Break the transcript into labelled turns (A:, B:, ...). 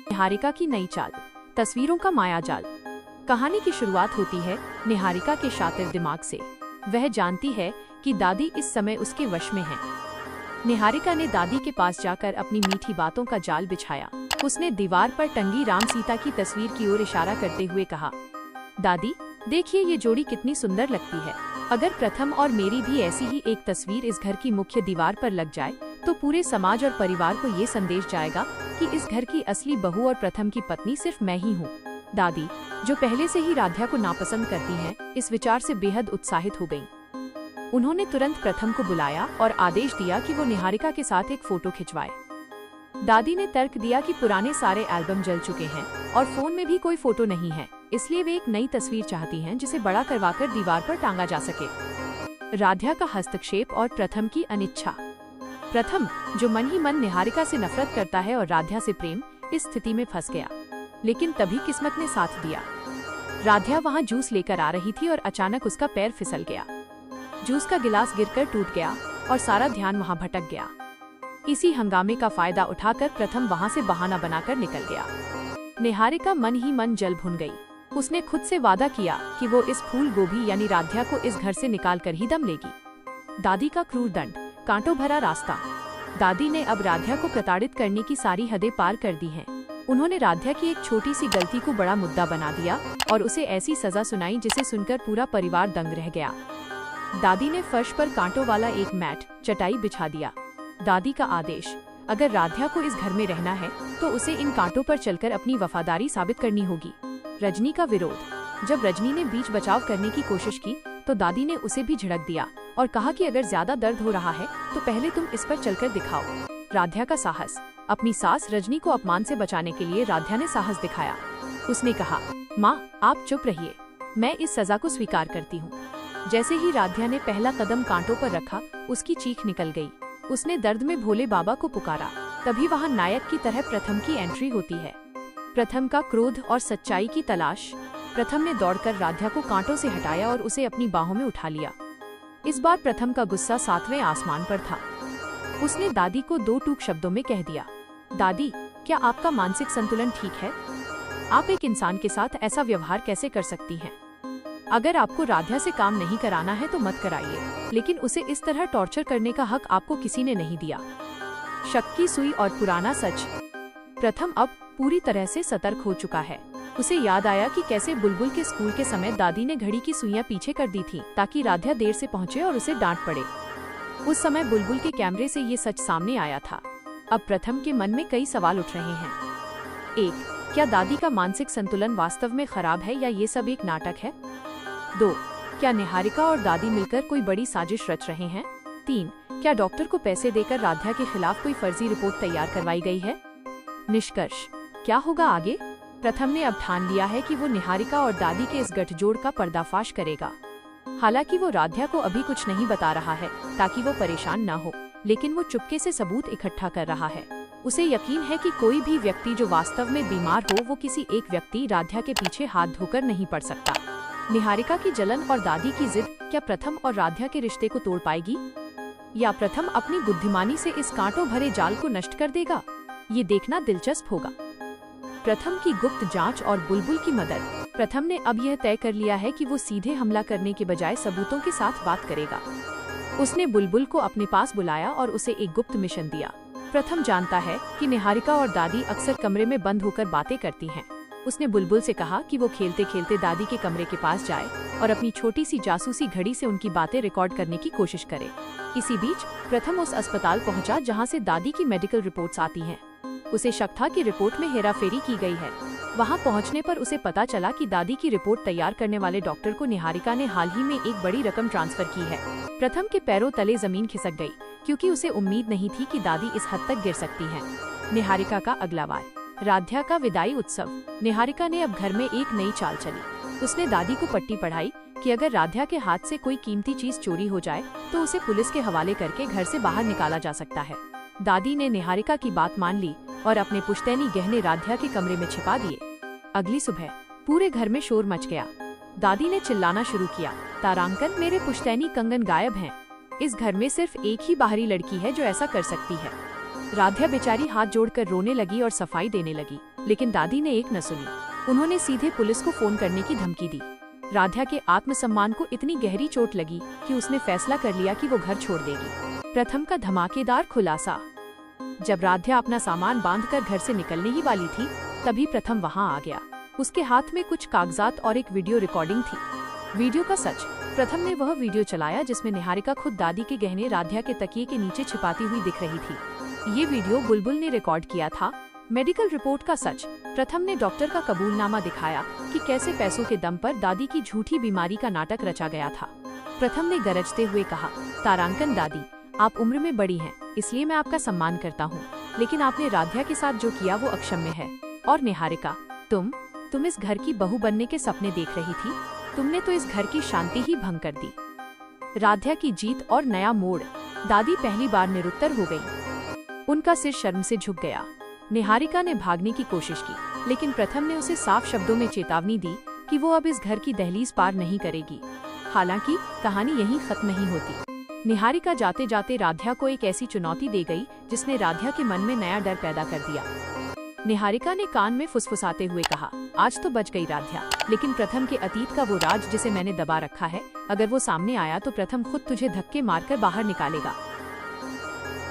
A: निहारिका की नई चाल, तस्वीरों का मायाजाल। कहानी की शुरुआत होती है निहारिका के शातिर दिमाग से। वह जानती है कि दादी इस समय उसके वश में है। निहारिका ने दादी के पास जाकर अपनी मीठी बातों का जाल बिछाया। उसने दीवार पर टंगी राम सीता की तस्वीर की ओर इशारा करते हुए कहा, दादी देखिए ये जोड़ी कितनी सुंदर लगती है। अगर प्रथम और मेरी भी ऐसी ही एक तस्वीर इस घर की मुख्य दीवार पर लग जाए तो पूरे समाज और परिवार को ये संदेश जाएगा कि इस घर की असली बहू और प्रथम की पत्नी सिर्फ मैं ही हूँ। दादी, जो पहले से ही राध्या को नापसंद करती हैं, इस विचार से बेहद उत्साहित हो गईं। उन्होंने तुरंत प्रथम को बुलाया और आदेश दिया कि वो निहारिका के साथ एक फोटो खिंचवाए। दादी ने तर्क दिया कि पुराने सारे एल्बम जल चुके हैं और फोन में भी कोई फोटो नहीं है, इसलिए वे एक नई तस्वीर चाहती हैं जिसे बड़ा करवाकर दीवार पर टांगा जा सके। राध्या का हस्तक्षेप और प्रथम की अनिच्छा। प्रथम, जो मन ही मन निहारिका से नफरत करता है और राध्या से प्रेम, इस स्थिति में फंस गया। लेकिन तभी किस्मत ने साथ दिया। राध्या वहाँ जूस लेकर आ रही थी और अचानक उसका पैर फिसल गया। जूस का गिलास गिरकर टूट गया और सारा ध्यान वहाँ भटक गया। इसी हंगामे का फायदा उठाकर प्रथम वहाँ से बहाना बनाकर निकल गया। निहारिका मन ही मन जल भुन गई। उसने खुद से वादा किया कि वो इस फूल गोभी यानी राध्या को इस घर से निकाल कर ही दम लेगी। दादी का क्रूर दंड, कांटों भरा रास्ता। दादी ने अब राध्या को प्रताड़ित करने की सारी हदें पार कर दी हैं। उन्होंने राध्या की एक छोटी सी गलती को बड़ा मुद्दा बना दिया और उसे ऐसी सजा सुनाई जिसे सुनकर पूरा परिवार दंग रह गया। दादी ने फर्श पर कांटों वाला एक मैट, चटाई बिछा दिया। दादी का आदेश, अगर राध्या को इस घर में रहना है तो उसे इन कांटों पर चलकर अपनी वफादारी साबित करनी होगी। रजनी का विरोध। जब रजनी ने बीच बचाव करने की कोशिश की तो दादी ने उसे भी झिड़क दिया और कहा कि अगर ज्यादा दर्द हो रहा है तो पहले तुम इस पर चलकर दिखाओ। राध्या का साहस। अपनी सास रजनी को अपमान से बचाने के लिए राध्या ने साहस दिखाया। उसने कहा, माँ आप चुप रहिए, मैं इस सजा को स्वीकार करती हूँ। जैसे ही राध्या ने पहला कदम कांटों पर रखा, उसकी चीख निकल गई। उसने दर्द में भोले बाबा को पुकारा। तभी वहाँ नायक की तरह प्रथम की एंट्री होती है। प्रथम का क्रोध और सच्चाई की तलाश। प्रथम ने दौड़कर राध्या को कांटों से हटाया और उसे अपनी बाहों में उठा लिया। इस बार प्रथम का गुस्सा 7वें आसमान पर था। उसने दादी को 2 टूक शब्दों में कह दिया, दादी क्या आपका मानसिक संतुलन ठीक है? आप एक इंसान के साथ ऐसा व्यवहार कैसे कर सकती हैं? अगर आपको राध्या से काम नहीं कराना है तो मत कराइए, लेकिन उसे इस तरह टॉर्चर करने का हक आपको किसी ने नहीं दिया। शक की सुई और पुराना सच। प्रथम अब पूरी तरह से सतर्क हो चुका है। उसे याद आया कि कैसे बुलबुल के स्कूल के समय दादी ने घड़ी की सुइयां पीछे कर दी थी ताकि राध्या देर से पहुंचे और उसे डांट पड़े। उस समय बुलबुल के कैमरे से ये सच सामने आया था। अब प्रथम के मन में कई सवाल उठ रहे हैं। 1. क्या दादी का मानसिक संतुलन वास्तव में खराब है या ये सब एक नाटक है? 2. क्या निहारिका और दादी मिलकर कोई बड़ी साजिश रच रहे हैं? 3. क्या डॉक्टर को पैसे देकर राध्या के खिलाफ कोई फर्जी रिपोर्ट तैयार करवाई गई है? निष्कर्ष, क्या होगा आगे? प्रथम ने अब ठान लिया है कि वो निहारिका और दादी के इस गठजोड़ का पर्दाफाश करेगा। हालांकि वो राध्या को अभी कुछ नहीं बता रहा है ताकि वो परेशान ना हो, लेकिन वो चुपके से सबूत इकट्ठा कर रहा है। उसे यकीन है कि कोई भी व्यक्ति जो वास्तव में बीमार हो वो किसी एक व्यक्ति राध्या के पीछे हाथ धोकर नहीं पड़ सकता। निहारिका की जलन और दादी की जिद क्या प्रथम और राध्या के रिश्ते को तोड़ पाएगी, या प्रथम अपनी बुद्धिमानी से इस कांटों भरे जाल को नष्ट कर देगा? ये देखना दिलचस्प होगा। प्रथम की गुप्त जांच और बुलबुल की मदद। प्रथम ने अब यह तय कर लिया है कि वो सीधे हमला करने के बजाय सबूतों के साथ बात करेगा। उसने बुलबुल को अपने पास बुलाया और उसे एक गुप्त मिशन दिया। प्रथम जानता है कि निहारिका और दादी अक्सर कमरे में बंद होकर बातें करती हैं। उसने बुलबुल से कहा कि वो खेलते खेलते दादी के कमरे के पास जाए और अपनी छोटी सी जासूसी घड़ी से उनकी बातें रिकॉर्ड करने की कोशिश करे। इसी बीच प्रथम उस अस्पताल पहुंचा जहां से दादी की मेडिकल रिपोर्ट्स आती हैं। उसे शक था कि रिपोर्ट में हेराफेरी की गई है। वहां पहुंचने पर उसे पता चला कि दादी की रिपोर्ट तैयार करने वाले डॉक्टर को निहारिका ने हाल ही में एक बड़ी रकम ट्रांसफर की है। प्रथम के पैरों तले जमीन खिसक गई, क्योंकि उसे उम्मीद नहीं थी कि दादी इस हद तक गिर सकती हैं। निहारिका का अगला वार। राध्या का विदाई उत्सव। निहारिका ने अब घर में एक नई चाल चली। उसने दादी को पट्टी पढ़ाई कि अगर राध्या के हाथ से कोई कीमती चीज चोरी हो जाए तो उसे पुलिस के हवाले करके घर से बाहर निकाला जा सकता है। दादी ने निहारिका की बात मान ली और अपने पुश्तैनी गहने राध्या के कमरे में छिपा दिए। अगली सुबह पूरे घर में शोर मच गया। दादी ने चिल्लाना शुरू किया, तारांकन, मेरे पुश्तैनी कंगन गायब हैं। इस घर में सिर्फ एक ही बाहरी लड़की है जो ऐसा कर सकती है। राध्या बेचारी हाथ जोड़कर रोने लगी और सफाई देने लगी। लेकिन दादी ने एक न सुनी। उन्होंने सीधे पुलिस को फोन करने की धमकी दी। राध्या के आत्मसम्मान को इतनी गहरी चोट लगी कि उसने फैसला कर लिया कि वो घर छोड़ देगी। प्रथम का धमाकेदार खुलासा। जब राध्या अपना सामान बांधकर घर से निकलने ही वाली थी, तभी प्रथम वहां आ गया। उसके हाथ में कुछ कागजात और एक वीडियो रिकॉर्डिंग थी। वीडियो का सच। प्रथम ने वह वीडियो चलाया जिसमें निहारिका खुद दादी के गहने राध्या के तकिए के नीचे छिपाती हुई दिख रही थी। ये वीडियो बुलबुल ने रिकॉर्ड किया था। मेडिकल रिपोर्ट का सच। प्रथम ने डॉक्टर का कबूलनामा दिखाया कि कैसे पैसों के दम पर दादी की झूठी बीमारी का नाटक रचा गया था। प्रथम ने गरजते हुए कहा, तारांकन दादी, आप उम्र में बड़ी हैं, इसलिए मैं आपका सम्मान करता हूँ, लेकिन आपने राध्या के साथ जो किया वो अक्षम्य है। और निहारिका, तुम इस घर की बहू बनने के सपने देख रही थी, तुमने तो इस घर की शांति ही भंग कर दी। राध्या की जीत और नया मोड़। दादी पहली बार निरुत्तर हो गई। उनका सिर शर्म से झुक गया। निहारिका ने भागने की कोशिश की, लेकिन प्रथम ने उसे साफ शब्दों में चेतावनी दी कि वो अब इस घर की दहलीज पार नहीं करेगी। हालांकि कहानी यहीं खत्म नहीं होती। निहारिका जाते जाते राध्या को एक ऐसी चुनौती दे गई जिसने राध्या के मन में नया डर पैदा कर दिया। निहारिका ने कान में फुसफुसाते हुए कहा, आज तो बच गई राध्या, लेकिन प्रथम के अतीत का वो राज जिसे मैंने दबा रखा है, अगर वो सामने आया तो प्रथम खुद तुझे धक्के मारकर बाहर निकालेगा।